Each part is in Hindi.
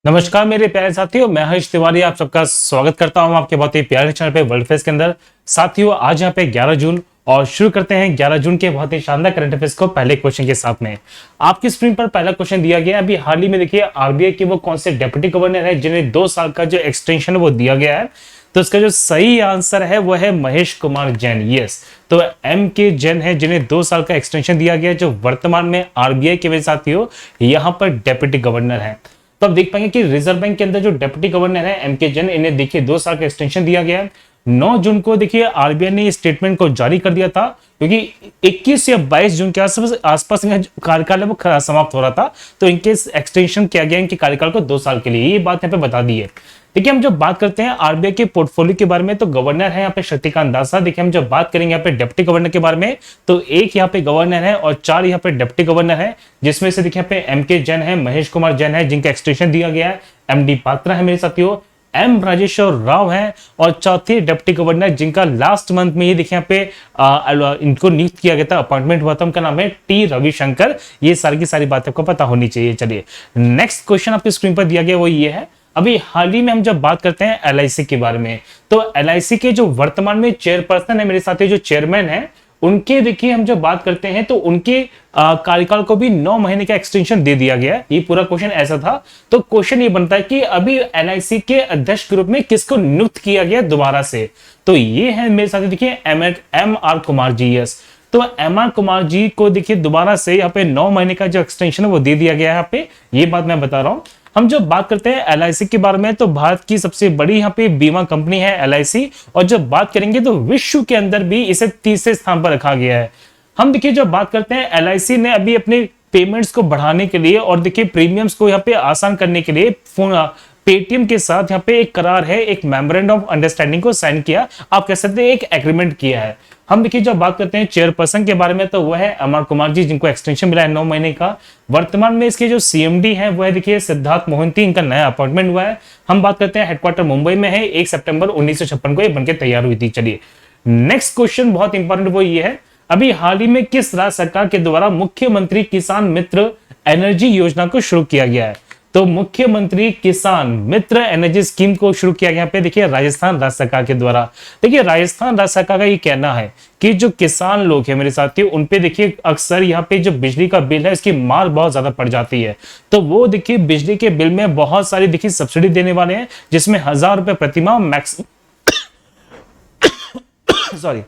नमस्कार मेरे प्यारे साथियों, मैं हर्ष तिवारी आप सबका स्वागत करता हूं आपके बहुत ही प्यारे चैनल पे वर्ल्ड फेस के अंदर। साथियों, आज यहां पे 11 जून और शुरू करते हैं 11 जून के बहुत ही शानदार करंट अफेयर्स को पहले क्वेश्चन के साथ में। आपकी स्क्रीन पर पहला क्वेश्चन दिया गया है। अभी हाल ही में देखिए आरबीआई के वो कौन से डेप्यूटी गवर्नर है जिन्हें 2 साल का जो एक्सटेंशन है वो दिया गया है। तो इसका जो सही आंसर है वो है महेश कुमार जैन। यस, तो एम के जैन है जिन्हें 2 साल का एक्सटेंशन दिया गया है, जो वर्तमान में आरबीआई के साथियों यहां पर डेप्यूटी गवर्नर है। तो आप देख पाएंगे कि रिजर्व बैंक के अंदर जो डिप्टी गवर्नर है एम के जैन, इन्हें देखिए 2 साल का एक्सटेंशन दिया गया है। 9 जून को देखिए आरबीआई ने इस स्टेटमेंट को जारी कर दिया था, क्योंकि 21 या 22 जून के आसपास इनका कार्यकाल है वो समाप्त हो रहा था। तो इनके एक्सटेंशन किया गया इनके कार्यकाल को 2 साल के लिए, ये बात यहाँ पे बता दी है। देखिए, हम जब बात करते हैं आरबीआई के पोर्टफोलियो के बारे में, तो गवर्नर है यहाँ पे शक्तिकांत दास। देखिए, हम जब बात करेंगे यहाँ पे डिप्टी गवर्नर के बारे में, तो 1 यहाँ पे गवर्नर है और 4 यहाँ पे डिप्टी गवर्नर है, जिसमें से देखिए यहाँ पे एम के जैन है, महेश कुमार जैन है जिनका एक्सटेंशन दिया गया है, एम डी पात्रा है मेरे साथियों, एम राजेश्वर राव है, और चौथे डिप्टी गवर्नर जिनका लास्ट मंथ में ये देखिए यहाँ पे इनको नियुक्त किया गया था, अपॉइंटमेंट हुआ था, उनका नाम है टी रविशंकर। ये सारी की सारी बातें आपको पता होनी चाहिए। चलिए, नेक्स्ट क्वेश्चन आपकी स्क्रीन पर दिया गया वो ये है। अभी हाल ही में हम जब बात करते हैं एलआईसी के बारे में, तो एलआईसी के जो वर्तमान में चेयरपर्सन है मेरे साथी, जो चेयरमैन है, उनके देखिए हम जब बात करते हैं तो उनके कार्यकाल को भी 9 महीने का एक्सटेंशन दे दिया गया। ये पूरा क्वेश्चन ऐसा था। तो क्वेश्चन ये बनता है कि अभी एलआईसी के अध्यक्ष के रूप में किसको नियुक्त किया गया दोबारा से। तो ये है मेरे साथी देखिए M R Kumar ji. Yes, तो एम आर कुमार जी को देखिए दोबारा से यहाँ पे 9 महीने का जो एक्सटेंशन है वो दे दिया गया है। यहाँ पे ये बात मैं बता रहा हूं। हम जब बात करते हैं एलआईसी के बारे में, तो भारत की सबसे बड़ी यहाँ पे बीमा कंपनी है एलआईसी, और जब बात करेंगे तो विश्व के अंदर भी इसे तीसरे स्थान पर रखा गया है। हम देखिए जब बात करते हैं एलआईसी ने अभी अपने पेमेंट्स को बढ़ाने के लिए और देखिए प्रीमियम्स को यहाँ पे आसान करने के लिए पेटीएम के साथ यहाँ पे एक करार है, एक मेमोरेंडम ऑफ अंडरस्टैंडिंग को साइन किया, आप कह सकते हैं एक एग्रीमेंट किया है। हम देखिए जब बात करते हैं चेयरपर्सन के बारे में, तो वह है एम आर कुमार जी जिनको एक्सटेंशन मिला है 9 महीने का। वर्तमान में इसके जो सीएमडी है वह देखिए सिद्धार्थ मोहंती, इनका नया अपॉइंटमेंट हुआ है। हम बात करते हैं हेडक्वार्टर मुंबई में है, 1 सितंबर 1956 को ये बनकर तैयार हुई थी। चलिए, नेक्स्ट क्वेश्चन बहुत इंपॉर्टेंट वो ये है। अभी हाल ही में किस राज्य सरकार के द्वारा मुख्यमंत्री किसान मित्र एनर्जी योजना को शुरू किया गया है? तो मुख्यमंत्री किसान मित्र एनर्जी स्कीम को शुरू किया गया पे देखिए राजस्थान राज्य सरकार के द्वारा। देखिए, राजस्थान राज्य सरकार का ये कहना है कि जो किसान लोग हैं मेरे साथियों, उन पे देखिए अक्सर यहाँ पे जो बिजली का बिल है इसकी मार बहुत ज्यादा पड़ जाती है। तो वो देखिए बिजली के बिल में बहुत सारी देखिए सब्सिडी देने वाले हैं, जिसमें 1000 रुपए प्रतिमाह मैक्स सॉरी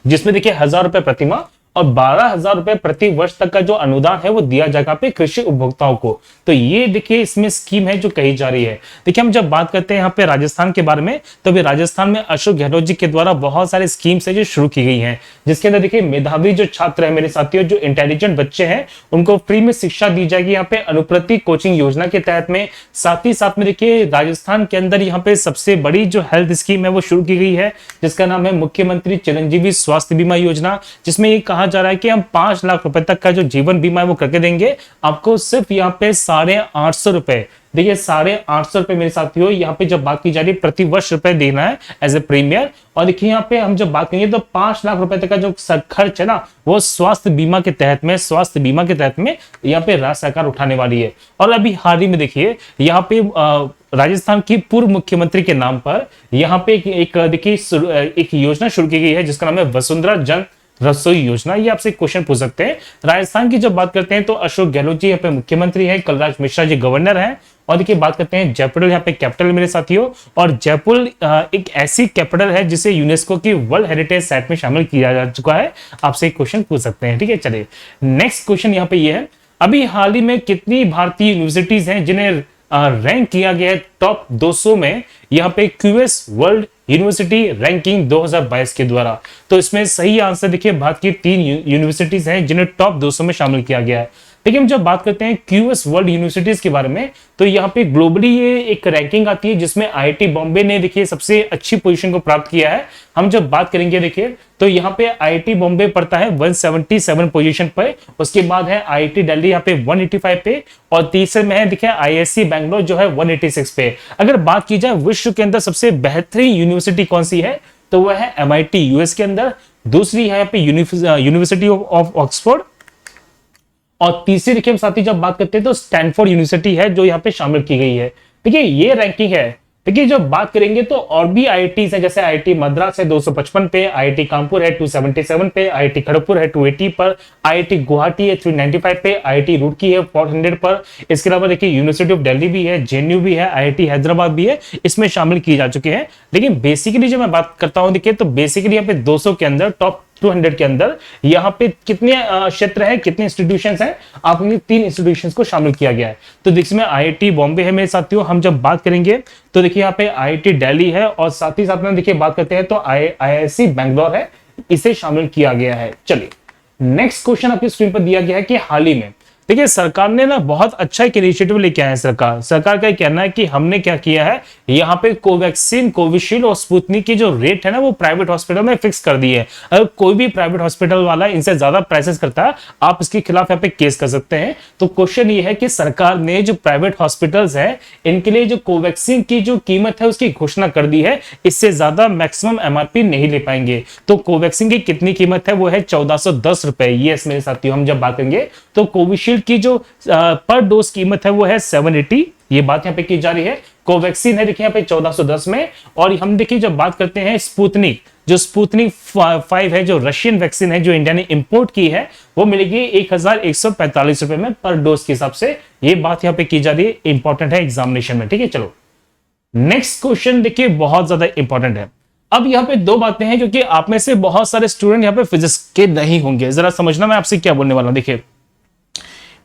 जिसमें देखिए 1000 रुपए प्रतिमाह और 12,000 रुपए प्रति वर्ष तक का जो अनुदान है वो दिया जाएगा पे कृषि उपभोक्ताओं को। तो ये देखिए इसमें स्कीम है जो कही जा रही है। देखिए, हम जब बात करते हैं यहाँ पे राजस्थान के बारे में, तो अभी राजस्थान में अशोक गहलोत जी के द्वारा बहुत सारे स्कीम्स है जो शुरू की गई हैं, जिसके अंदर देखिए मेधावी जो छात्र है मेरे साथियों, जो इंटेलिजेंट बच्चे हैं, उनको फ्री में शिक्षा दी जाएगी यहाँ पे अनुप्रति कोचिंग योजना के तहत में। साथ ही साथ में देखिए राजस्थान के अंदर यहाँ पे सबसे बड़ी जो हेल्थ स्कीम है वो शुरू की गई है, जिसका नाम है मुख्यमंत्री चिरंजीवी स्वास्थ्य बीमा योजना, जिसमें ये कहा जा रहा है कि हम 5 लाख रुपए तक का जो जीवन बीमा है वो करके देंगे आपको, सिर्फ यहाँ पे 850 रुपए। देखिए 850 रुपए मेरे साथियों, यहाँ पे जब बात की जा रही है प्रति वर्ष रुपए देना है एज ए प्रीमियर। और देखिए यहाँ पे हम जब बात करेंगे तो 5 लाख रुपए तक का जो खर्च है ना, वो स्वास्थ्य बीमा के तहत में यहाँ पे राज्य सरकार उठाने वाली है। और अभी हाल ही में देखिए यहाँ पे राजस्थान की पूर्व मुख्यमंत्री के नाम पर यहाँ पे एक देखिए एक योजना शुरू की गई है, जिसका नाम है वसुंधरा जन रसोई योजना। ये आपसे क्वेश्चन पूछ सकते हैं। राजस्थान की जब बात करते हैं तो अशोक गहलोत जी यहाँ पे मुख्यमंत्री है, कलराज मिश्रा जी गवर्नर हैं। और देखिए बात करते हैं जयपुर यहाँ पे कैपिटल मेरे साथियों, और जयपुर एक ऐसी कैपिटल है जिसे यूनेस्को की वर्ल्ड हेरिटेज साइट में शामिल किया जा चुका है। आपसे एक क्वेश्चन पूछ सकते हैं, ठीक है। चलिए, नेक्स्ट क्वेश्चन यहाँ पे ये है। अभी हाल ही में कितनी भारतीय यूनिवर्सिटीज हैं जिन्हें रैंक किया गया है टॉप 200 में, यहाँ पे क्यूएस वर्ल्ड यूनिवर्सिटी रैंकिंग 2022 के द्वारा? तो इसमें सही आंसर देखिए भारत की 3 यूनिवर्सिटीज हैं जिन्हें टॉप 200 में शामिल किया गया है। देखिए, हम जब बात करते हैं क्यूएस वर्ल्ड यूनिवर्सिटीज के बारे में, तो यहाँ पे ग्लोबली ये एक रैंकिंग आती है जिसमें आईआईटी बॉम्बे ने देखिए सबसे अच्छी पोजीशन को प्राप्त किया है। हम जब बात करेंगे देखिए तो यहाँ पे आईआईटी बॉम्बे पड़ता है 177 पोजीशन पे, उसके बाद है आईआईटी दिल्ली यहाँ पे 185 पे, और तीसरे में है देखिए आईआईएससी बैंगलोर जो है 186 पे। अगर बात की जाए विश्व के अंदर सबसे बेहतरीन यूनिवर्सिटी कौन सी है, तो वह है एमआईटी यूएस के अंदर, दूसरी है यहाँ पे यूनिवर्सिटी ऑफ ऑक्सफोर्ड, और तीसरी देखिए हम साथी जब बात करते हैं तो स्टैनफोर्ड यूनिवर्सिटी है जो यहाँ पे शामिल की गई है। देखिए ये रैंकिंग है। देखिए जब बात करेंगे तो और भी आईआईटीज है, जैसे आईआईटी मद्रास है 255 पे, आईआईटी कानपुर है 277 पे, आईआईटी खड़गपुर है 280 पर, आईआईटी गुवाहाटी है 395 पे, आईआईटी रुड़की है 400 पर। इसके अलावा देखिए यूनिवर्सिटी ऑफ दिल्ली भी है, जेएनयू भी है, आईआईटी हैदराबाद भी है, इसमें शामिल किए जा चुके हैं। लेकिन बेसिकली जब मैं बात करता हूं देखिए तो बेसिकली यहाँ पे 200 के अंदर टॉप 200 के अंदर यहाँ पे कितने क्षेत्र है, कितने इंस्टीट्यूशंस हैं, आपने 3 इंस्टीट्यूशंस को शामिल किया गया है। तो देखिए इसमें आईआईटी बॉम्बे है मेरे साथियों। हम जब बात करेंगे तो देखिए यहाँ पे आईआईटी दिल्ली है और साथ ही साथ में देखिए बात करते हैं तो आईआईएससी बैंगलोर है, इसे शामिल किया गया है। चलिए नेक्स्ट क्वेश्चन आपकी स्क्रीन पर दिया गया है कि हाल ही में देखिए सरकार ने ना बहुत अच्छा एक इनिशिएटिव लेके आया है। सरकार का कहना है कि हमने क्या किया है, यहाँ पे कोवैक्सीन, कोविशील्ड और स्पुतनिक की जो रेट है ना वो प्राइवेट हॉस्पिटल में फिक्स कर दी है। अगर कोई भी प्राइवेट हॉस्पिटल वाला इनसे ज्यादा प्राइसेस करता है, आप इसके खिलाफ यहाँ पे केस कर सकते हैं। तो क्वेश्चन ये है कि सरकार ने जो प्राइवेट हॉस्पिटल्स है इनके लिए जो कोवैक्सीन की जो कीमत है उसकी घोषणा कर दी है, इससे ज्यादा मैक्सिमम एमआरपी नहीं ले पाएंगे। तो कोवैक्सीन की कितनी कीमत है, वो है 1410 रुपए। ये मेरे साथियों हम जब बात करेंगे तो कोविशील्ड की जो पर डोज कीमत है वो है 780, ये बात यहां पे की जा रही है। कोवैक्सीन है देखिए यहाँ पे 1410 में। और हम देखिए जब बात करते हैं स्पुतनिक, जो स्पुतनिक 5 है, जो रशियन वैक्सीन है जो इंडिया ने इंपोर्ट की है, वो मिलेगी 1145 रुपए में पर डोज के हिसाब से। ये बात यहाँ पे की जा रही है, इंपॉर्टेंट है एग्जामिनेशन में। ठीक है, चलो नेक्स्ट क्वेश्चन देखिए बहुत ज्यादा इंपॉर्टेंट है। अब यहाँ पे 2 बातें हैं क्योंकि आप में से बहुत सारे स्टूडेंट यहाँ पे फिजिक्स के नहीं होंगे, जरा समझना मैं आपसे क्या बोलने वाला हूं। देखिए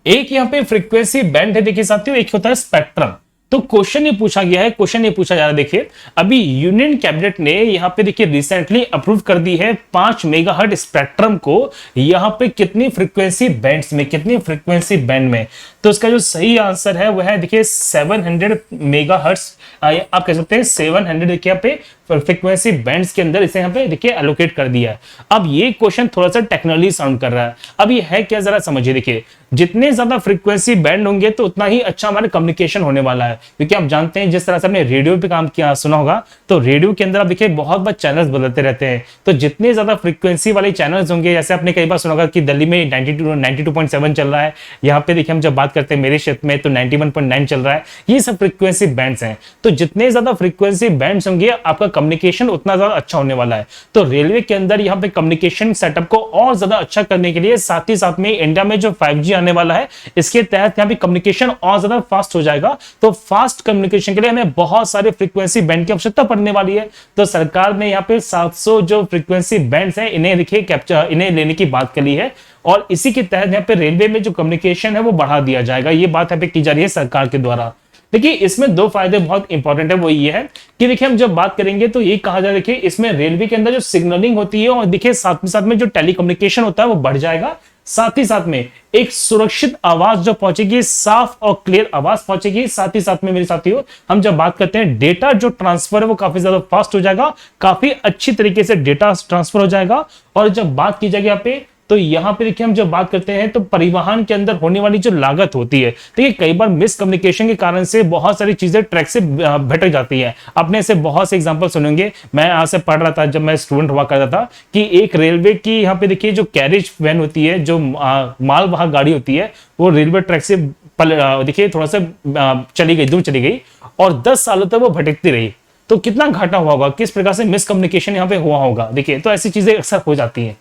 एक यहाँ पे फ्रीक्वेंसी बैंड है देखिए साथियों, एक होता है स्पेक्ट्रम। तो क्वेश्चन ये पूछा गया है, क्वेश्चन ये पूछा जा रहा है, देखिए अभी यूनियन कैबिनेट ने यहाँ पे देखिए रिसेंटली अप्रूव कर दी है 5 मेगाहर्ट्ज स्पेक्ट्रम को यहाँ पे कितनी फ्रीक्वेंसी बैंड्स में, कितनी फ्रीक्वेंसी बैंड में। तो इसका जो सही आंसर है वह है देखिए 700 मेगाहर्ट्ज, आप कह सकते हैं 700 देखिए यहाँ पे फ्रीक्वेंसी बैंड्स के अंदर इसे यहाँ पे देखिए एलोकेट कर दिया है। अब ये क्वेश्चन थोड़ा सा टेक्निकली साउंड कर रहा है। अब ये है क्या, जरा समझिए। देखिए जितने ज्यादा फ्रीक्वेंसी बैंड होंगे तो उतना ही अच्छा हमारा कम्युनिकेशन होने वाला है, क्योंकि आप जानते हैं जिस तरह से आपने रेडियो पे काम किया सुना होगा, तो रेडियो के अंदर आप देखिए बहुत बार चैनल्स बदलते रहते हैं। तो जितने ज्यादा फ्रीक्वेंसी वाले चैनल्स होंगे, जैसे आपने कई बार सुना होगा कि दिल्ली में 92.7 चल रहा है, यहाँ पे देखिए हम जब बात करते हैं मेरे क्षेत्र में तो 91.9 चल रहा है। ये सब फ्रीक्वेंसी बैंड्स हैं। तो जितने ज्यादा फ्रीक्वेंसी बैंड्स होंगे आपका कम्युनिकेशन उतना ज्यादा अच्छा होने वाला है। तो रेलवे के अंदर यहाँ पे कम्युनिकेशन सेटअप को और ज्यादा अच्छा करने के लिए साथ ही साथ में इंडिया में जो 5G आने वाला है, इसके तहत यहाँ पे कम्युनिकेशन और ज्यादा फास्ट हो जाएगा। तो फास्ट कम्युनिकेशन के लिए हमें बहुत सारे फ्रीक्वेंसी बैंड की आवश्यकता पड़ने वाली है। तो सरकार ने यहाँ पे 700 जो फ्रीक्वेंसी बैंड्स हैं इन्हें देखिए कैप्चर, इन्हें लेने की बात करी है। और इसी के तहत यहाँ पे रेलवे में जो कम्युनिकेशन है वो बढ़ा दिया जाएगा। ये बात यहाँ पे की जा रही है सरकार के द्वारा। देखिए इसमें 2 फायदे बहुत इंपॉर्टेंट है, वो ये है कि देखिए हम जब बात करेंगे तो ये कहा जाए, देखिए इसमें रेलवे के अंदर जो सिग्नलिंग होती है और देखिए साथ में जो टेलीकम्युनिकेशन होता है वो बढ़ जाएगा। साथ ही साथ में एक सुरक्षित आवाज जो पहुंचेगी, साफ और क्लियर आवाज पहुंचेगी। साथ ही साथ में मेरे साथियों हम जब बात करते हैं डेटा जो ट्रांसफर है वो काफी ज्यादा फास्ट हो जाएगा, काफी अच्छी तरीके से डेटा ट्रांसफर हो जाएगा। और जब बात की जाएगी यहाँ पे, तो यहां पे देखिए हम जब बात करते हैं तो परिवहन के अंदर होने वाली जो लागत होती है, देखिए कई बार मिसकम्युनिकेशन के कारण से बहुत सारी चीजें ट्रैक से भटक जाती है। आपने ऐसे बहुत से एग्जांपल सुनेंगे। मैं आज से पढ़ रहा था जब मैं स्टूडेंट हुआ करता था कि एक रेलवे की यहाँ पे देखिए जो कैरेज वैन होती है, जो मालवाहक गाड़ी होती है, वो रेलवे ट्रैक से देखिए थोड़ा सा चली गई, दूर चली गई और 10 सालों तक वो भटकती रही। तो कितना घाटा हुआ होगा, किस प्रकार से मिसकम्युनिकेशन यहाँ पे हुआ होगा। देखिए तो ऐसी चीजें अक्सर हो जाती हैं।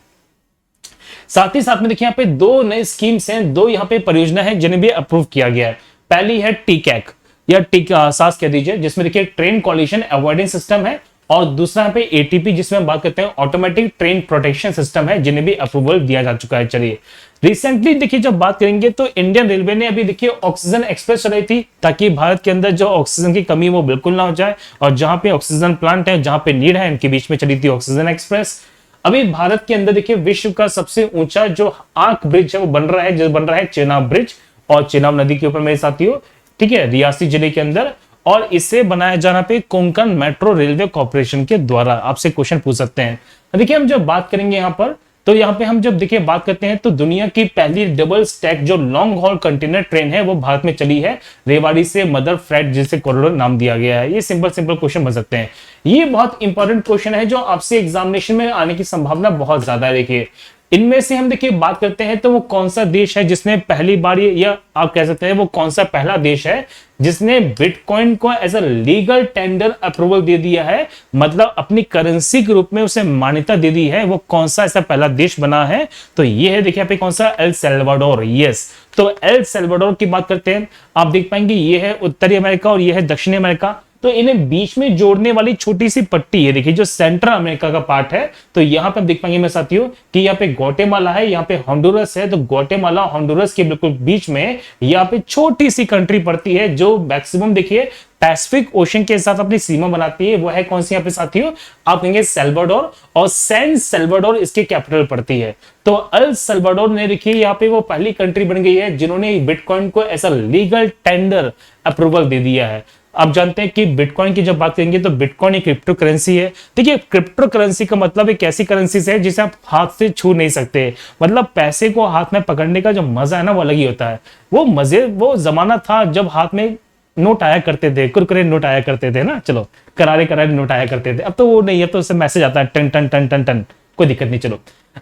साथ ही साथ में देखिए यहाँ पे 2 नई स्कीम्स हैं, 2 यहाँ पे परियोजना है जिन्हें भी अप्रूव किया गया है। पहली है टीकैक या सास कह दीजिए, जिसमें देखिए ट्रेन कॉलिजन अवॉइडेंस सिस्टम है। और दूसरा यहाँ पे एटीपी, जिसमें हम बात करते हैं ऑटोमेटिक ट्रेन प्रोटेक्शन सिस्टम है, जिन्हें भी अप्रूवल दिया जा चुका है। चलिए रिसेंटली देखिए जब बात करेंगे तो इंडियन रेलवे ने अभी देखिए ऑक्सीजन एक्सप्रेस चलाई थी, ताकि भारत के अंदर जो ऑक्सीजन की कमी वो बिल्कुल ना हो जाए। और जहां पे ऑक्सीजन प्लांट है, जहां पे नीड है, इनके बीच में चली थी ऑक्सीजन एक्सप्रेस। अभी भारत के अंदर देखिए विश्व का सबसे ऊंचा जो आंख ब्रिज है वो बन रहा है चेनाब ब्रिज, और चेनाब नदी के ऊपर मेरे साथियों, ठीक है, रियासी जिले के अंदर। और इसे बनाया जाना पे कोंकण मेट्रो रेलवे कॉर्पोरेशन के द्वारा। आपसे क्वेश्चन पूछ सकते हैं। देखिए हम जब बात करेंगे यहाँ पर, तो यहाँ पे हम जब देखिए बात करते हैं तो दुनिया की पहली डबल स्टैक जो लॉन्ग हॉल कंटेनर ट्रेन है वो भारत में चली है, रेवाड़ी से मदर फ्रेट, जिसे कॉरिडोर नाम दिया गया है। ये सिंपल क्वेश्चन बन सकते हैं। ये बहुत इंपॉर्टेंट क्वेश्चन है जो आपसे एग्जामिनेशन में आने की संभावना बहुत ज्यादा है। देखिए इनमें से हम देखिए बात करते हैं तो वो कौन सा देश है जिसने पहली बार ये, या आप कह सकते हैं वो कौन सा पहला देश है जिसने बिटकॉइन को as a legal tender approval दे दिया है, मतलब अपनी करेंसी के रूप में उसे मान्यता दे दी है, वो कौन सा ऐसा पहला देश बना है? तो ये है देखिए यहाँ पे कौन सा, एल सल्वाडोर। यस, तो एल सल्वाडोर की बात करते हैं, आप देख पाएंगे ये है उत्तरी अमेरिका और ये है दक्षिणी अमेरिका। तो इन्हें बीच में जोड़ने वाली छोटी सी पट्टी है देखिए जो सेंट्रल अमेरिका का पार्ट है, तो यहां पे देख पाएंगे मेरे साथियों कि यहाँ पे ग्वाटेमाला है, यहाँ पे होंडुरस है। तो ग्वाटेमाला होंडुरस के बिल्कुल बीच में यहाँ पे छोटी सी कंट्री पड़ती है जो मैक्सिमम देखिए पैसिफिक ओशन के साथ अपनी सीमा बनाती है। वो है कौन सी यहाँ पे साथियों, आप कहेंगे सल्वाडोर, और सैन सल्वाडोर इसकी कैपिटल पड़ती है। तो अल सल्वाडोर ने देखिए यहाँ पे वो पहली कंट्री बन गई है जिन्होंने बिटकॉइन को ऐसा लीगल टेंडर अप्रूवल दे दिया है। आप जानते हैं कि बिटकॉइन की जब बात करेंगे तो बिटकॉइन एक क्रिप्टो करेंसी है। देखिए क्रिप्टो करेंसी का मतलब एक ऐसी करेंसी है जिसे आप हाथ से छू नहीं सकते, मतलब पैसे को हाथ में पकड़ने का जो मजा है ना वो अलग ही होता है। वो मजे, वो जमाना था जब हाथ में नोट आया करते थे, कुरकुरे नोट आया करते थे ना, चलो करारे करारे नोट आया करते थे। अब तो वो नहीं है, तो उससे मैसेज आता है टन टन टन टन टन, कोई दिक्कत नहीं। चलो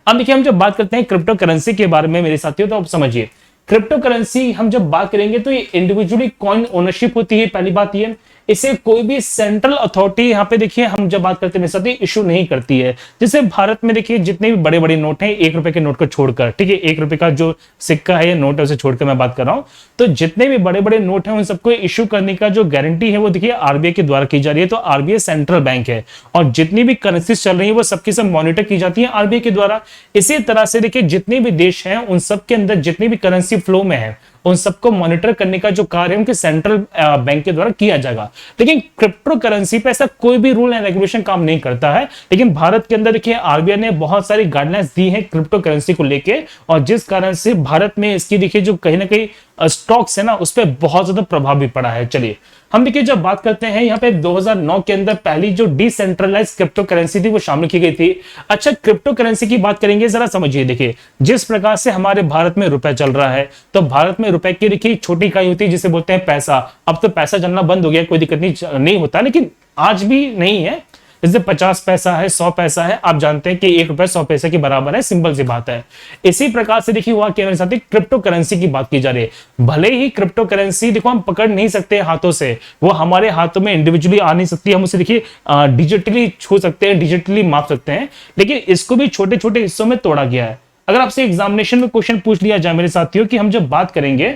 अब देखिए हम जब बात करते हैं क्रिप्टो करेंसी के बारे में मेरे साथियों, तो आप समझिए क्रिप्टो करेंसी हम जब बात करेंगे तो ये इंडिविजुअली कॉइन ओनरशिप होती है। पहली बात ये, इसे कोई भी सेंट्रल अथॉरिटी यहाँ पे देखिए हम जब बात करते हैं मेरे साथ इशू नहीं करती है। जैसे भारत में देखिए जितने भी बड़े बड़े नोट हैं, 1 रुपए के नोट को छोड़कर, ठीक है 1 रुपए का जो सिक्का है या नोट है उसे छोड़कर मैं बात कर रहा हूं, तो जितने भी बड़े बड़े नोट हैं उन सबको इशू करने का जो गारंटी है वो देखिए आरबीआई के द्वारा की जा रही है। तो आरबीआई सेंट्रल बैंक है और जितनी भी करेंसी चल रही है वो सबकी सब मॉनिटर की जाती है आरबीआई के द्वारा। इसी तरह से देखिए जितने भी देश हैं उन सब के अंदर जितनी भी करेंसी फ्लो में है उन सबको मॉनिटर करने का जो कार्य है उनके सेंट्रल बैंक के द्वारा किया जाएगा। लेकिन क्रिप्टो करेंसी पे ऐसा कोई भी रूल एंड रेगुलेशन काम नहीं करता है। लेकिन भारत के अंदर देखिए आरबीआई ने बहुत सारी गाइडलाइंस दी हैं क्रिप्टो करेंसी को लेके, और जिस कारण से भारत में इसकी देखिए जो कहीं ना कहीं स्टॉक्स है ना उस पर बहुत ज्यादा प्रभाव भी पड़ा है। चलिए हम देखिए जब बात करते हैं यहाँ पे 2009 के अंदर पहली जो डिसेंट्रलाइज क्रिप्टो करेंसी थी वो शामिल की गई थी। अच्छा क्रिप्टो करेंसी की बात करेंगे, जरा समझिए देखिए जिस प्रकार से हमारे भारत में रुपए चल रहा है, तो भारत में रुपए की देखिए छोटी इकाई होती है जिसे बोलते हैं पैसा। अब तो पैसा चलना बंद हो गया, कोई दिक्कत नहीं होता, लेकिन आज भी नहीं है। जैसे 50 पैसा है, 100 पैसा है, आप जानते हैं कि 1 रुपए 100 पैसे के बराबर है, सिंपल सी बात है। इसी प्रकार से देखिए हुआ क्या मेरे साथ, क्रिप्टो करेंसी की बात की जा रही है। भले ही क्रिप्टो करेंसी देखो हम पकड़ नहीं सकते हाथों से, वो हमारे हाथों में इंडिविजुअली आ नहीं सकती, हम उसे देखिए डिजिटली छू सकते हैं, डिजिटली माप सकते हैं, लेकिन इसको भी छोटे छोटे हिस्सों में तोड़ा गया है। अगर आपसे एग्जामिनेशन में क्वेश्चन पूछ लिया जाए मेरे साथियों कि हम जब बात करेंगे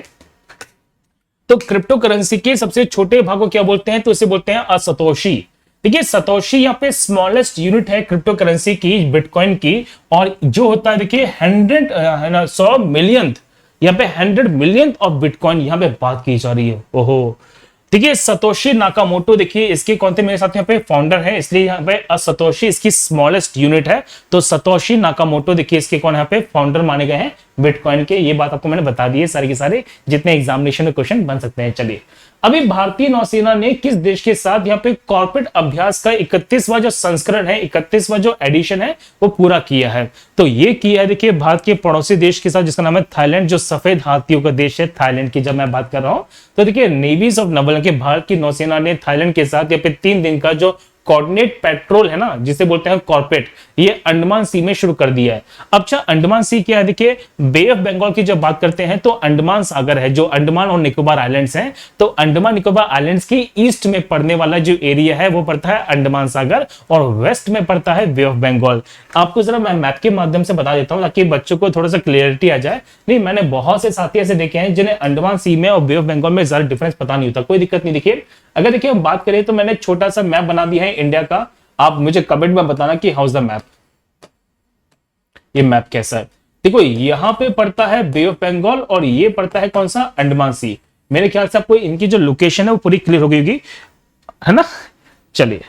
तो क्रिप्टो करेंसी के सबसे छोटे भाग को क्या बोलते हैं, तो इसे बोलते हैं असतोशी। देखिए सतोशी यहाँ पे स्मॉलेस्ट यूनिट है क्रिप्टो करेंसी की, बिटकॉइन की, और जो होता है देखिए 100 मिलियन, यहाँ पे 100 मिलियन ऑफ बिटकॉइन यहाँ पे बात की जा रही है। ओहो, देखिए सतोशी नाकामोटो देखिए इसके कौन थे मेरे साथ यहाँ पे फाउंडर है, इसलिए यहाँ पे सतोशी इसकी स्मॉलेस्ट यूनिट है। तो सतोशी नाकामोटो देखिए इसके कौन यहाँ पे फाउंडर माने गए हैं बिटकॉइन के। ये बात आपको मैंने बता दी है सारे के सारे जितने एग्जामिनेशन में क्वेश्चन बन सकते हैं। चलिए अभी भारतीय नौसेना ने किस देश के साथ यहाँ पे कॉर्पोरेट अभ्यास का 31वां जो संस्करण है, 31वां जो एडिशन है वो पूरा किया है। तो ये किया है देखिए भारत के पड़ोसी देश के साथ जिसका नाम है थाईलैंड, जो सफेद हाथियों का देश है थाईलैंड की जब मैं बात कर रहा हूं। तो देखिए नेवीज ऑफ नवल के भारत की नौसेना ने थाईलैंड के साथ यहाँ पे 3 दिन का जो कोऑर्डिनेट पेट्रोल है ना जिसे बोलते हैं कॉर्पोरेट, ये अंडमान सी में शुरू कर दिया है। अब अच्छा अंडमान सी क्या है, देखिए बे ऑफ बंगाल की जब बात करते हैं तो अंडमान सागर है, जो अंडमान और निकोबार आइलैंड्स हैं, तो अंडमान निकोबार आइलैंड्स की ईस्ट में पड़ने वाला जो एरिया है वो पड़ता है अंडमान सागर, और वेस्ट में पड़ता है बे ऑफ बंगाल। आपको जरा मैं मैप के माध्यम से बता देता हूं ताकि बच्चों को थोड़ा सा क्लियरिटी आ जाए। नहीं, मैंने बहुत से साथी ऐसे देखे हैं जिन्हें अंडमान सी में और बे ऑफ बंगाल में ज्यादा डिफरेंस पता नहीं होता, कोई दिक्कत नहीं। देखिए अगर देखिए हम बात करें तो मैंने छोटा सा मैप बना दिया है इंडिया का, आप मुझे कमेंट में बताना कि हाउ इज द मैप, ये मैप कैसा है। देखो यहां पे पड़ता है बे ऑफ बंगाल और ये पड़ता है कौन सा, अंडमान सी। मेरे ख्याल से आपको इनकी जो लोकेशन है वो पूरी क्लियर हो गई होगी, है ना। चलिए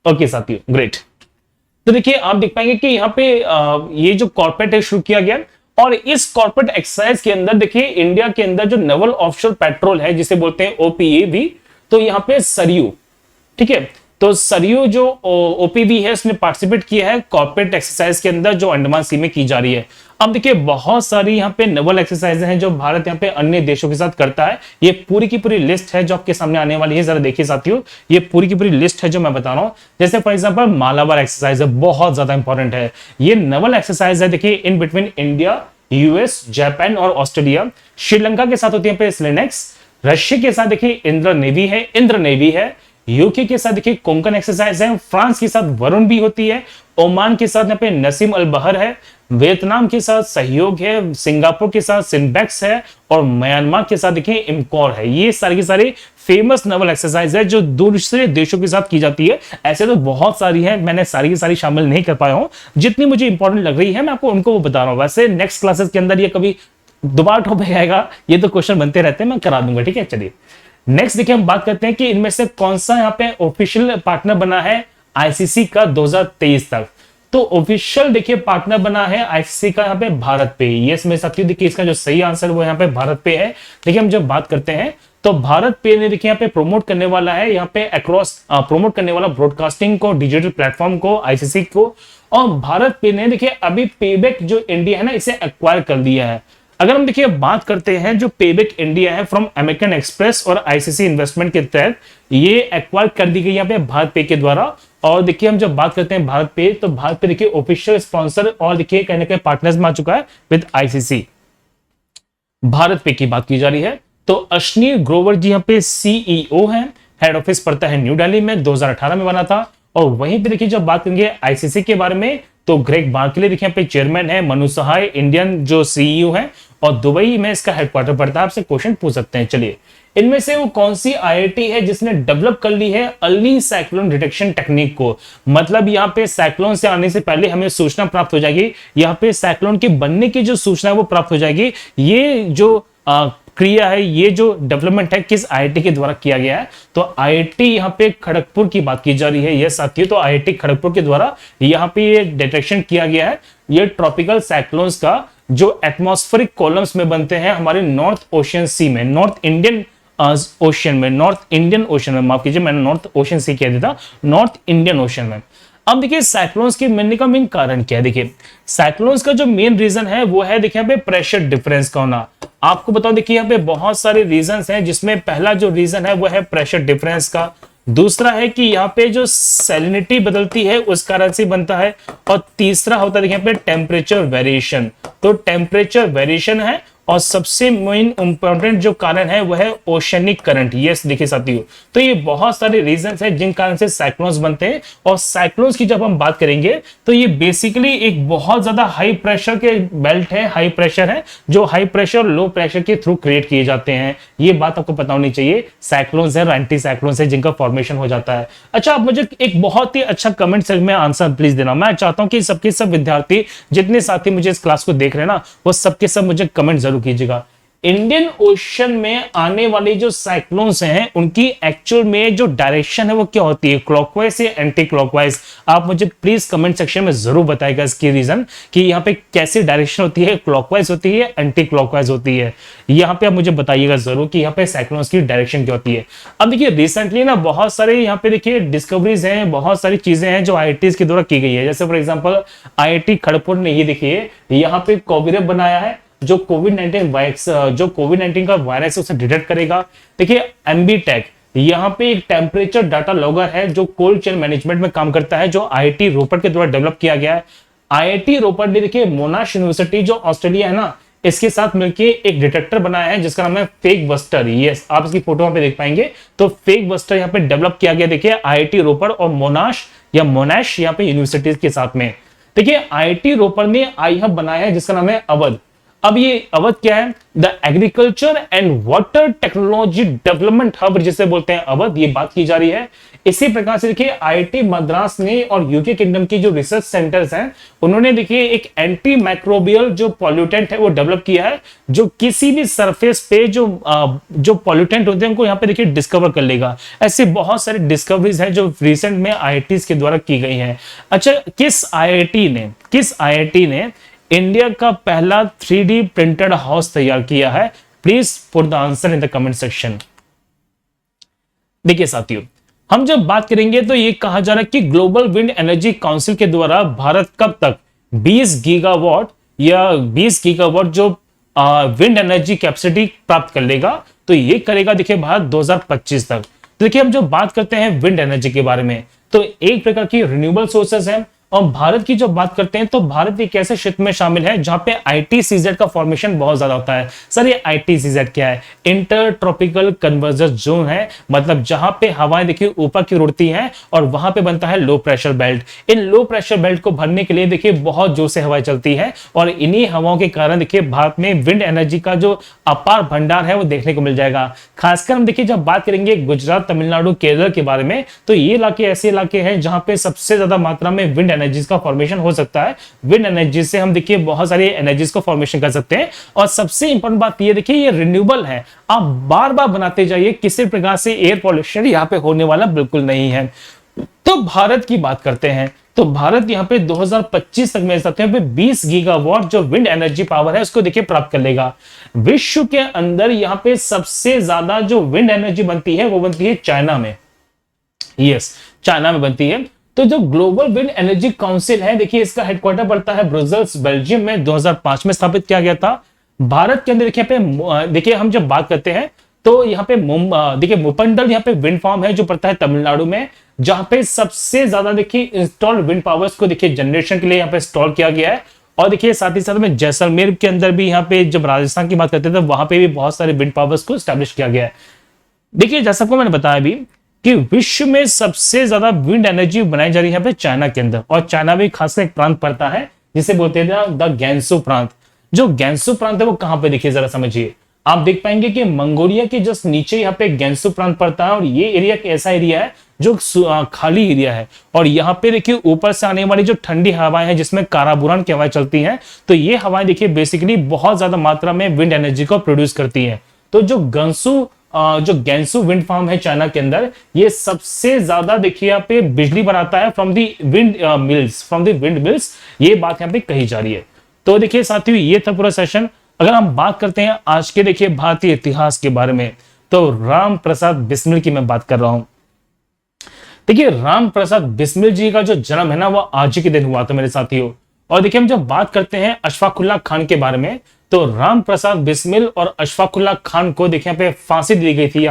ओके साथियों, ग्रेट। तो देखिए आप देख पाएंगे कि यहाँ पे ये जो कॉर्पोरेट है शुरू किया गया, और इस कॉर्पोरेट एक्सरसाइज के अंदर देखिए इंडिया के अंदर जो नेवल ऑफशोर पेट्रोल है जिसे बोलते हैं ओपीए भी, तो यहाँ पे सरयू, ठीक है, तो सरयू जो ओपीवी है उसने पार्टिसिपेट किया है कॉर्पोरेट एक्सरसाइज के अंदर जो अंडमान सी में की जा रही है। अब देखिए बहुत सारी यहाँ पे नेवल एक्सरसाइज हैं जो भारत यहाँ पे अन्य देशों के साथ करता है। ये पूरी की पूरी लिस्ट है जो आपके सामने आने वाली है, जरा देखिए साथियों, ये पूरी की पूरी लिस्ट है जो मैं बता रहा हूँ। जैसे फॉर एग्जांपल मालाबार एक्सरसाइज है, बहुत ज्यादा इंपॉर्टेंट है। ये नेवल एक्सरसाइज है, देखिए in between India, US, Japan और ऑस्ट्रेलिया। श्रीलंका के साथ होती है स्लेनेक्स। रशिया के साथ देखिए इंद्र नेवी है। यूके के साथ देखिए कोंकण एक्सरसाइज है। फ्रांस के साथ वरुण भी होती है। ओमान के साथ यहाँ पे नसीम अल बहर है। वियतनाम के साथ सहयोग है। सिंगापुर के साथ सिंबेक्स है और म्यांमार के साथ देखिए इमकोर है। ये सारी की सारी फेमस नेवल एक्सरसाइज है जो दूसरे देशों के साथ की जाती है। ऐसे तो बहुत सारी है, मैंने सारी की सारी शामिल नहीं कर पाया हूं। जितनी मुझे इंपॉर्टेंट लग रही है मैं आपको उनको वो बता रहा हूं। वैसे नेक्स्ट क्लासेस के अंदर ये कभी दोबारा टॉपिक आएगा, ये तो क्वेश्चन बनते रहते हैं, मैं करा दूंगा, ठीक है। चलिए नेक्स्ट देखिए हम बात करते हैं कि इनमें से कौन सा यहाँ पे ऑफिशियल पार्टनर बना है आईसीसी का 2023 तक। तो ऑफिशियल देखिए पार्टनर बना है आईसीसी का यहाँ पे भारत पे। ये इसमें साथियों देखिए इसका जो सही आंसर वो यहाँ पे भारत पे है। देखिए हम जब बात करते हैं तो भारत पे ने देखिए यहाँ पे प्रमोट करने वाला है, यहाँ पे अक्रॉस प्रमोट करने वाला ब्रॉडकास्टिंग को, डिजिटल प्लेटफॉर्म को, आईसीसी को। और भारत पे ने देखिए अभी पेबैक जो इंडिया है ना इसे एक्वायर कर दिया है। अगर हम देखिए बात करते हैं जो पेबैक इंडिया है फ्रॉम अमेरिकन एक्सप्रेस और आईसीसी इन्वेस्टमेंट के तहत ये एक्वायर कर दी गई यहाँ पे भारत पे के द्वारा। और देखिए हम जब बात करते हैं भारत पे तो भारत पे देखिए ऑफिशियल स्पॉन्सर और देखिए कहीं ना कहीं पार्टनर्स में आ चुका है विद आईसीसी। भारत पे की बात की जा रही है तो अश्नीर ग्रोवर जी यहाँ पे सीईओ है। हेड ऑफिस पड़ता है न्यू दिल्ली में, 2018 में बना था। और वहीं पे देखिए जब बात करेंगे आईसीसी के बारे में तो ग्रेग बार्कले देखिए यहाँ पे चेयरमैन है। मनु सहाय इंडियन जो सीईओ है और दुबई में इसका हेडक्वार्टर पड़ता है। आपसे क्वेश्चन पूछ सकते हैं। चलिए इनमें से वो कौन सी आईआईटी है जिसने डेवलप कर ली है अर्ली साइक्लोन डिटेक्शन टेक्निक को। मतलब यहाँ पे साइक्लोन से आने से पहले हमें सूचना प्राप्त हो जाएगी, यहाँ पे साइक्लोन के बनने की जो सूचना है वो प्राप्त हो जाएगी। ये जो क्रिया है, ये जो डेवलपमेंट है किस आईआईटी के द्वारा किया गया है तो आईआईटी यहाँ पे खड़गपुर की बात की जा रही है। ये साथियों तो आईआईटी खड़गपुर के द्वारा यहाँ पे ये डिटेक्शन किया गया है। ये ट्रॉपिकल साइक्लोन्स का जो एटमॉस्फेरिक कॉलम्स में बनते हैं हमारे नॉर्थ ओशियन सी में, नॉर्थ इंडियन ओशन में, माफ कीजिए मैंने नॉर्थ ओशन सी कह दिया था, नॉर्थ इंडियन ओशन में। अब देखिए साइक्लोन्स के बनने का मेन कारण क्या है। देखिए साइक्लोन्स का जो मेन रीजन है वो है देखिए यहाँ पे प्रेशर डिफरेंस का होना। आपको बताओ देखिए यहाँ पे बहुत सारे रीजंस हैं जिसमें पहला जो रीजन है वो है प्रेशर डिफरेंस का। दूसरा है कि यहाँ पे जो सैलिनिटी बदलती है उस कारण से बनता है। और तीसरा होता है देखिए यहाँ पे टेम्परेचर वेरिएशन। तो टेम्परेचर वेरिएशन है और सबसे मेन इंपॉर्टेंट जो कारण है वह है ओशनिक करंट। यस देखिए साथियों तो ये बहुत सारे रीजंस हैं जिन कारण से साइक्लोन्स बनते हैं। और साइक्लोन्स की जब हम बात करेंगे तो ये बेसिकली एक बहुत ज्यादा हाई प्रेशर के बेल्ट है, हाई प्रेशर है जो हाई प्रेशर लो प्रेशर के थ्रू क्रिएट किए जाते हैं। ये बात आपको पता होनी चाहिए। साइक्लोन्स है और एंटी साइक्लोन्स है जिनका फॉर्मेशन हो जाता है। अच्छा आप मुझे एक बहुत ही अच्छा कमेंट सेक्शन में आंसर प्लीज देना। मैं चाहता हूं कि सबके सब विद्यार्थी जितने साथी मुझे इस क्लास को देख रहे हैं ना वो सबके सब मुझे कमेंट जरूर कीजिएगा। इंडियन ओशन में आने वाली जो साइक्लोन्स हैं उनकी एक्चुअल में जो डायरेक्शन है वो क्या होती है, क्लॉकवाइज या एंटी क्लॉकवाइज। आप मुझे प्लीज कमेंट सेक्शन में जरूर बताइएगा इसकी रीजन कि यहाँ पे कैसी डायरेक्शन होती है, क्लॉकवाइज होती है, एंटी क्लॉकवाइज होती है। यहाँ पे आप मुझे बताइएगा जरूर कि यहाँ पे साइक्लोन्स की डायरेक्शन क्या होती है। अब देखिए रिसेंटली ना बहुत सारे यहाँ पे देखिए डिस्कवरीज हैं, बहुत सारी चीजें हैं जो आईआईटीज के द्वारा की गई है। जैसे फॉर एग्जाम्पल आईआईटी खड़गपुर ने ये देखिए यहाँ पे कोविरैप बनाया है जो कोविड-19 का वायरस उसे डिटेक्ट करेगा। देखिए एमबीटेक यहाँ पे एक टेम्परेचर डाटा लॉगर है जो कोल्ड चेन मैनेजमेंट में काम करता है जो आईआईटी रोपड़ के द्वारा डेवलप किया गया है। आईआईटी रोपड़ ने देखिए मोनाश यूनिवर्सिटी जो ऑस्ट्रेलिया है ना इसके साथ मिलकर एक डिटेक्टर बनाया है जिसका नाम है फेक बस्टर। यस आप इसकी फोटो पे देख पाएंगे। तो फेक बस्टर यहाँ पे डेवलप किया गया देखिए आईआईटी रोपड़ और मोनाश यहाँ पे यूनिवर्सिटीज के साथ में। देखिए आईआईटी रोपड़ ने आई हब बनाया है जिसका नाम है अवध। अब ये अवध क्या है, the agriculture and water technology development hub जिसे बोलते हैं अवध, ये बात की जा रही है। इसी प्रकार से देखिए आईआईटी मद्रास ने और यूके किंगडम की जो रिसर्च सेंटर्स हैं उन्होंने देखिए एक एंटी माइक्रोबियल जो पॉल्यूटेंट है वो डेवलप किया है जो किसी भी सरफेस पे जो पॉल्यूटेंट होते हैं उनको यहाँ पे देखिए डिस्कवर कर लेगा। ऐसे बहुत सारे डिस्कवरीज हैं जो रिसेंट में आईआईटी के द्वारा की गई हैं। अच्छा किस आईआईटी ने इंडिया का पहला 3D प्रिंटेड हाउस तैयार किया है? Please put the answer in the comment section. देखिए साथियों हम जब बात करेंगे तो ये कहा जा रहा है कि ग्लोबल विंड एनर्जी काउंसिल के द्वारा भारत कब तक 20 गीगावाट या 20 गीगावाट जो विंड एनर्जी कैपेसिटी प्राप्त कर लेगा, तो ये करेगा देखिए भारत 2025 तक। तो देखिए हम जो बात करते हैं विंड एनर्जी के बारे में, तो एक प्रकार की रिन्यूएबल सोर्सेस है। और भारत की जब बात करते हैं तो भारत एक ऐसे क्षेत्र में शामिल है जहां पे आईटीसीजेड का फॉर्मेशन बहुत ज्यादा होता है। सर ये आईटीसीजेड क्या है? इंटर ट्रॉपिकल कन्वर्जेंस जोन है, मतलब जहां पे हवाएं देखिए ऊपर की ओर उड़ती हैं और वहां पे बनता है लो प्रेशर बेल्ट। इन लो प्रेशर बेल्ट को भरने के लिए देखिए बहुत जोर से हवाएं चलती है और इन्हीं हवाओं के कारण देखिए भारत में विंड एनर्जी का जो अपार भंडार है वो देखने को मिल जाएगा। खासकर हम देखिए जब बात करेंगे गुजरात, तमिलनाडु, केरल के बारे में, तो ये इलाके ऐसे इलाके हैं जहां पे सबसे ज्यादा मात्रा में विंड एनर्जीज का फॉर्मेशन हो सकता है। विंड एनर्जी से हम देखिए बहुत सारी एनर्जीज को फॉर्मेशन कर सकते हैं। और सबसे इंपॉर्टेंट बात ये देखिए ये रिन्यूएबल है, आप बार बार बनाते जाइए, किसी प्रकार से एयर पॉल्यूशन यहाँ पे होने वाला बिल्कुल नहीं है। तो भारत की बात करते हैं तो भारत यहाँ पे 2025 तक में सकते हैं 20 गीगावाट जो विंड एनर्जी पावर है उसको देखिए प्राप्त कर लेगा। विश्व के अंदर यहाँ पे सबसे ज्यादा जो विंड एनर्जी बनती है वो बनती है चाइना में। यस, चाइना में बनती है। तो जो ग्लोबल विंड एनर्जी काउंसिल है देखिए इसका हेडक्वार्टर पड़ता है ब्रुसेल्स, बेल्जियम में 2005 में स्थापित किया गया था। भारत के अंदर देखिए हम जब बात करते हैं तो यहाँ पे देखिए मुपंडल यहाँ पे विंड फार्म है जो पड़ता है तमिलनाडु में, जहां पे सबसे ज्यादा देखिए इंस्टॉल विंड पावर्स को देखिए जनरेशन के लिए यहाँ पे इंस्टॉल किया गया है। और देखिए साथ ही साथ में जैसलमेर के अंदर भी यहाँ पे जब राजस्थान की बात करते हैं तो वहां पे भी बहुत सारे विंड पावर्स को स्टैब्लिश किया गया है। देखिए जैसा को मैंने बताया अभी कि विश्व में सबसे ज्यादा विंड एनर्जी बनाई जा रही है यहाँ पे चाइना के अंदर, और चाइना में खासकर एक प्रांत पड़ता है जिसे बोलते हैं द गैंसू प्रांत। जो गैंसू प्रांत है वो कहां पे देखिए जरा समझिए, आप देख पाएंगे कि मंगोलिया के जस्ट नीचे यहाँ पे गैंसू प्रांत पड़ता है और ये एरिया एक ऐसा एरिया है जो खाली एरिया है। और यहाँ पे देखिए ऊपर से आने वाली जो ठंडी हवाएं हैं जिसमें काराबुरान की हवाएं चलती हैं, तो ये हवाएं देखिए बेसिकली बहुत ज्यादा मात्रा में विंड एनर्जी को प्रोड्यूस करती हैं। तो जो गैंसू विंड फार्म है चाइना के अंदर, ये सबसे ज्यादा देखिए यहाँ पे बिजली बनाता है फ्रॉम द विंड मिल्स, ये बात यहाँ पे कही जा रही है। तो देखिए साथियों ये था पूरा सेशन। अगर हम बात करते हैं आज के देखिए भारतीय इतिहास के बारे में, तो राम प्रसाद बिस्मिल की मैं बात कर रहा हूं। देखिए राम प्रसाद बिस्मिल जी का जो जन्म है ना वो आज ही के दिन हुआ था मेरे साथियों। और देखिए हम जब बात करते हैं अशफाकुल्ला खान के बारे में, तो राम प्रसाद बिस्मिल और अशफाकुल्ला खान को देखिए यहाँ पे फांसी दी गई थी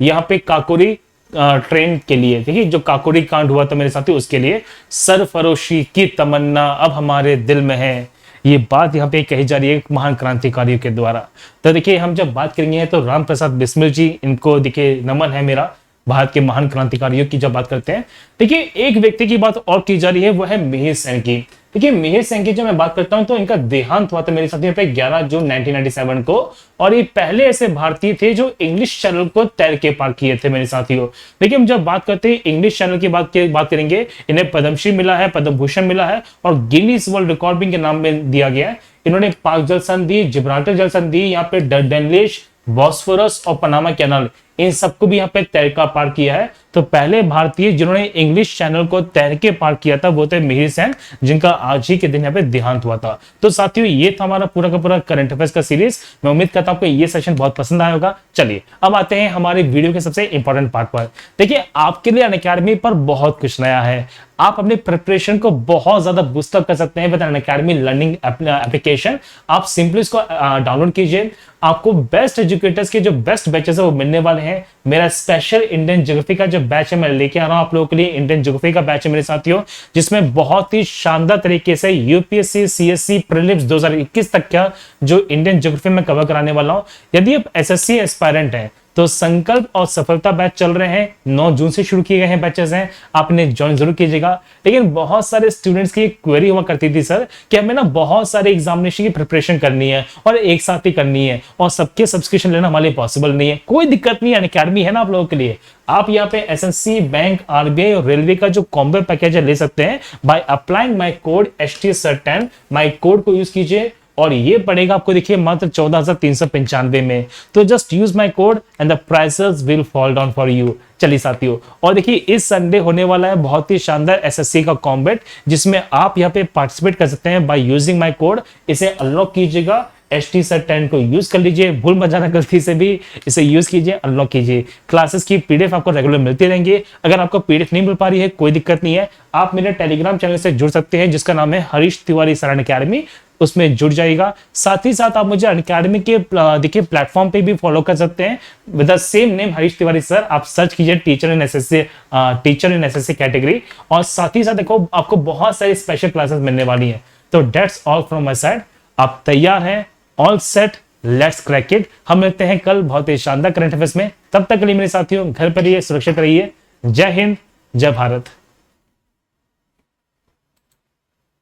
यहाँ पे काकोरी ट्रेन के लिए। देखिए जो काकोरी कांड हुआ था मेरे साथी उसके लिए, सरफरोशी की तमन्ना अब हमारे दिल में है, ये बात यहाँ पे कही जा रही है महान क्रांतिकारियों के द्वारा। तो देखिए हम जब बात करेंगे तो राम प्रसाद बिस्मिल जी, इनको देखिए नमन है मेरा। भारत के महान क्रांतिकारियों की जब बात करते हैं, देखिए एक व्यक्ति की बात और की जा रही है वो है मिहिर सेन की। देखिए मिहिर सेन की जब मैं बात करता हूं तो इनका देहांत हुआ था मेरे साथ यहाँ पे 11 जून 1997 को, और ये पहले ऐसे भारतीय थे जो इंग्लिश चैनल को तैर के पार किए थे मेरे साथियों। देखिए हम जब बात करते हैं इंग्लिश चैनल की बात करेंगे, इन्हें पद्मश्री मिला है, पद्म भूषण मिला है और गिनीज वर्ल्ड रिकॉर्ड के नाम में दिया गया है। इन्होंने पाक जल संधि, जिब्राल्टर जल संधि, यहाँ पे डर्डेनलिश, बॉस्फोरस और पनामा कैनाल, इन सबको भी यहाँ पे तैर का पार किया है। तो पहले भारतीय जिन्होंने इंग्लिश चैनल को तैर के पार किया था वो थे मिहिर सेन, जिनका आज ही के दिन यहाँ पे देहांत हुआ था। तो साथियों ये था हमारा पूरा का पूरा करंट अफेयर्स का सीरीज। मैं उम्मीद करता हूं आपको ये सेशन बहुत पसंद आया होगा। चलिए अब आते हैं हमारे वीडियो के सबसे इंपॉर्टेंट पार्ट पर। देखिए आपके लिए अनअकैडमी पर बहुत कुछ नया है, आप अपने प्रिपरेशन को बहुत ज्यादा बूस्ट अप कर सकते हैं विद अनअकैडमी लर्निंग एप्लीकेशन। आप सिंपली इसको डाउनलोड कीजिए, आपको बेस्ट एजुकेटर्स के जो बेस्ट बैचेस है वो मिलने वाले हैं। मेरा स्पेशल इंडियन ज्योग्राफी का जो बैच है मैं लेके आ रहा हूं आप लोगों के लिए। इंडियन ज्योग्राफी का बैच है मेरे साथियों, जिसमें बहुत ही शानदार तरीके से यूपीएससी सीएससी प्रीलिम्स 2021 तक का जो इंडियन ज्योग्राफी में कवर कराने वाला हूं। यदि आप एसएससी एस्पायरेंट हैं तो संकल्प और सफलता बैच चल रहे हैं, 9 जून से शुरू किए गए हैं बैचेस हैं, आपने ज्वाइन जरूर कीजिएगा। लेकिन बहुत सारे स्टूडेंट्स की क्वेरी हुआ करती थी सर कि हमें ना बहुत सारे एग्जामिनेशन की प्रिपरेशन करनी है और एक साथ ही करनी है और सबके सब्सक्रिप्शन लेना हमारे लिए पॉसिबल नहीं है। कोई दिक्कत नहीं है, अनअकैडमी है ना आप लोगों के लिए। आप यहाँ पे एसएससी, बैंक, आरबीआई और रेलवे का जो कॉम्बो पैकेज ले सकते हैं by applying my code HTSIR10। My code को यूज कीजिए और ये पड़ेगा आपको देखिए मात्र 14,395 में। तो just use my code and the prices will fall down for you. चलिए साथियों, और देखिए इस संडे होने वाला है बहुत ही शानदार एसएससी का कॉम्बैट, जिसमें आप यहाँ पे पार्टिसिपेट कर सकते हैं बाय यूजिंग माय कोड। इसे अनलॉक कीजिएगा HT Sat 10 को यूज कर लीजिए, भूल मत जाना गलती से भी, इसे यूज कीजिए, अनलॉक कीजिए। क्लासेस की पीडीएफ आपको रेगुलर मिलती रहेंगी। अगर आपको पीडीएफ नहीं मिल पा रही है, कोई दिक्कत नहीं है, आप मेरे टेलीग्राम चैनल से जुड़ सकते हैं जिसका नाम है हरीश तिवारी सरन अकेडमी, उसमें जुड़ जाएगा। साथ ही साथ आप मुझे अकेडमी के देखिए प्लेटफॉर्म पे भी फॉलो कर सकते हैं with the same name Harish Tiwari sir. आप सर्च कीजिए टीचर इन एसएससी कैटेगरी, और साथ ही साथ देखो आपको बहुत सारी स्पेशल क्लासेस मिलने वाली हैं। तो that's all from my side. आप तैयार हैं? All set, let's crack it. हम मिलते हैं कल बहुत ही शानदार करंट अफेयर्स में। तब तक के लिए मेरे साथियों घर पर रहिए, सुरक्षित रहिए। जय हिंद, जय भारत।